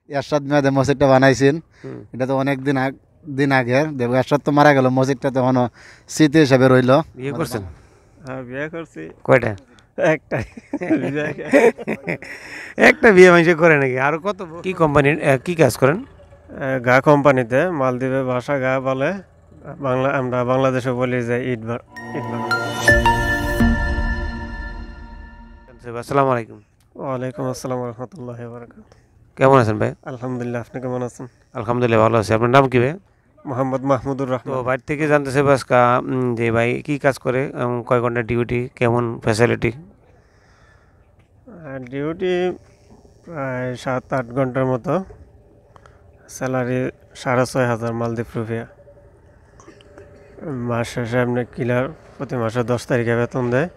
এরশাদ মেয়াদে মসজিদটা বানাইছেন। এটা তো অনেক দিন আগের দেব। এরশাদ তো মারা গেল, মসজিদটা তো এখনো স্মৃতি হিসাবে রইল। বিয়ে করছেন? হ্যাঁ, বিয়ে করছি কয়টা? একটাই। একটা বিয়ে মানুষ করে নাকি? আর কত? কি কোম্পানির কি কাজ করেন? গা কোম্পানিতে মালদ্বীপে ভাষা গা বলে, আমরা বাংলাদেশে বলি যে ইট বানানো। আসসালামু আলাইকুম। ওয়ালাইকুম আসসালাম রহমতুল্লাহ বারাকাত। কেমন আছেন ভাই? আলহামদুলিল্লাহ, আপনি কেমন আছেন? আলহামদুলিল্লাহ ভালো আছি। আপনার নাম কি ভাই? মোহাম্মদ মাহমুদুর তো রহমান। বাড়ি থেকে জানতে চাইবো আজকে যে ভাই কি কাজ করে, কয় ঘন্টা ডিউটি, কেমন ফ্যাসিলিটি? ডিউটি প্রায় 7-8 ঘন্টার মতো, স্যালারি 6,500 মালদ্বীপ রুপিয়া। মাস শেষে আপনি কিলার প্রতি মাসে 10 তারিখে বেতন দেয়।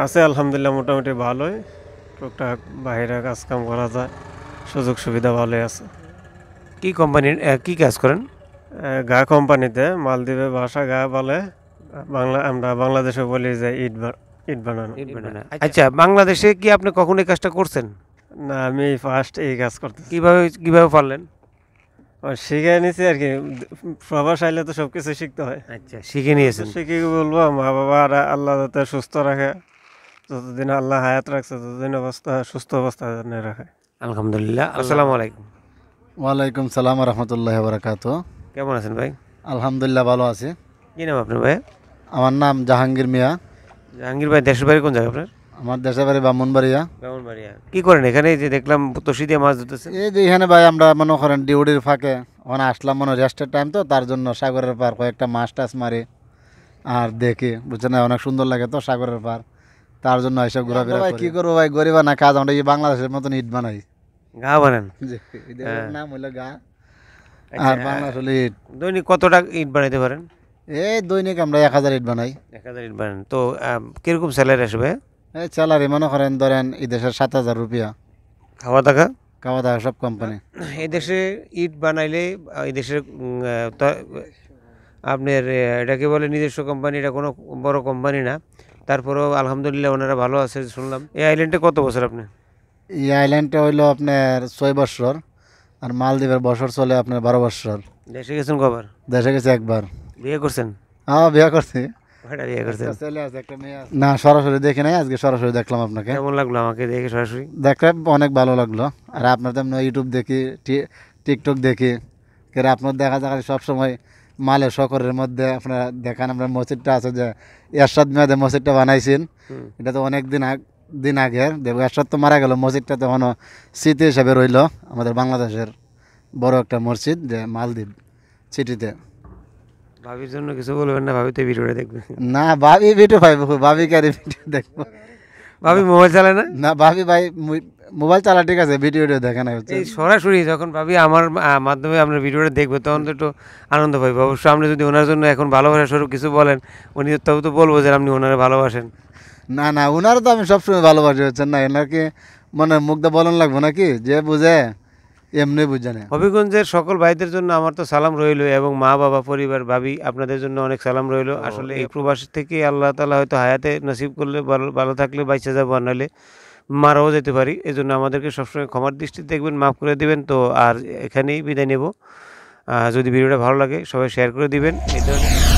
আছে আলহামদুলিল্লাহ, মোটামুটি ভালোই। টুকটাক বাইরে কাজ কাম করা যায়, সুযোগ সুবিধা ভালোই আছে। কি কোম্পানির কি কাজ করেন? গা কোম্পানিতে মালদ্বীপে ভাষা গা বলে, আমরা বাংলাদেশে বলি যে ইট বানানো। আচ্ছা, বাংলাদেশে কি আপনি কখনো এই কাজটা করছেন? না, আমি ফার্স্ট এই কাজ করতেছি। কিভাবে পারলেন? শিখে নিছি আর কি, প্রবাস আইলে তো সবকিছু শিখতে হয়। আচ্ছা, শিখে নিয়েছেন। শিখে বলবো, মা বাবা আর আল্লাহ যাতে সুস্থ রাখে, যতদিন আল্লাহ হায়াত রাখছে ততদিন সুস্থ অবস্থা রাখে। আলহামদুলিল্লাহ। আসসালামু আলাইকুম। ওয়ালাইকুম সালাম রহমতুল্লাহ বারাকাত। কেমন আছেন ভাই? আলহামদুলিল্লাহ ভালো আছি। কি নাম আপনার ভাই? আমার নাম জাহাঙ্গীর মিয়া। জাহাঙ্গীর ভাই, দেশের বাড়ি কোন জায়গা আপনার? আমার দেশের বাড়ি ব্রাহ্মণবাড়িয়া। ব্রাহ্মণবাড়িয়া। কি করেন এখানে? যে দেখলাম তসি দিয়ে মাছ ধরতেছেন। এই যে এখানে ভাই আমরা মনে করেন ডিউটির ফাঁকে ওখানে আসলাম, মনে রেস্টের টাইম, তো তার জন্য সাগরের পার কয়েকটা মাছ টাছ মারি আর দেখি, বুঝছেন না, অনেক সুন্দর লাগে তো সাগরের পার, তার জন্য এইসব ঘোরাফেরা করি। কি করবো ভাই, গরিবা না কাজ, আমরা এই বাংলাদেশের মতন ইট বানাই। গা বানান? নাম হইলো গা, আর বাংলাদেশ হলো ইট। দৈনিক কতটা ইট বানাইতে পারেন? এই দৈনিক আমরা 1000 ইট বানাই। 1000 ইট বানান। তো কিরকম স্যালারি আসবে? এই স্যালারি মনে করেন ধরেন এই দেশের 7000 রুপিয়া। খাওয়া দাওয়া? খাওয়া দাওয়া সব কোম্পানি। এই দেশে ইট বানাইলে এই দেশের আপনার এটাকে বলে নিজস্ব কোম্পানি, এটা কোনো বড় কোম্পানি না, তারপরেও আলহামদুলিল্লাহ ওনারা ভালো আছে শুনলাম। এই আইল্যান্ডে কত বছর আপনি? এই আইল্যান্ডটা হইলো আপনার 6 বছর, আর মালদ্বীপের বছর চলে আপনার 12 বছর। দেশে গেছেন কবার? দেশে গেছে একবার। বিয়ে করছেন? হ্যাঁ, বিয়ে করছি। কয়টা বিয়ে করছেন? না, সরাসরি দেখি নাই, আজকে সরাসরি দেখলাম আপনাকে। কেমন লাগলো আমাকে দেখে সরাসরি? দেখতে অনেক ভালো লাগলো। আর আপনার তো ইউটিউব দেখি, টিকটক দেখি, কেন আপনার দেখা দেখা সবসময় মালে শহরের মধ্যে আপনারা দেখান, আপনার মসজিদটা আছে যে এরশাদ মেয়াদে মসজিদটা বানাইছেন। এটা তো অনেক দিন আগের দেব। এরশাদ তো মারা গেল, মসজিদটা তো এখনো স্মৃতি হিসাবে রইল আমাদের বাংলাদেশের বড় একটা মসজিদ, যে মালদ্বীপ সিটিতে। ভাবির জন্য কিছু বলবেন না? ভাবি তো ভিডিওটা দেখবে না, ভাবি ভিডিও পাইব, ভাবি কারি ভিডিও দেখবো? ভাবি মোবাইল চালায় না? না, ভাবি ভাই মোবাইল চালা ঠিক আছে, ভিডিও দেখে না হচ্ছে। এই সরাসরি যখন ভাবি আমার মাধ্যমে আপনার ভিডিওটা দেখবে তখন তো একটু আনন্দ পাইবে। অবশ্য আপনি যদি ওনার জন্য এখন ভালোবাসা স্বরূপ কিছু বলেন, উনি তো বলবো যে আপনি ওনারা ভালোবাসেন। না না, ওনারা তো আমি সবসময় ভালোবাসি, হচ্ছেন না, এনাকে মানে মুগ্ধ বলন লাগবো নাকি, যে বুঝে এমনি বুঝে না। হবিগঞ্জের সকল ভাইদের জন্য আমার তো সালাম রইল, এবং মা বাবা পরিবার ভাবি আপনাদের জন্য অনেক সালাম রইল। আসলে এই প্রবাস থেকে আল্লাহ তাআলা হয়তো হায়াতে নসিব করলে, ভালো থাকলে বাইচা যাবো, আর নাহলে মারাও যেতে পারি। এই জন্য আমাদেরকে সবসময় ক্ষমার দৃষ্টিতে দেখবেন, মাফ করে দিবেন। তো আর এখানেই বিদায় নেব। যদি ভিডিওটা ভালো লাগে সবাই শেয়ার করে দিবেন। এই ধরনের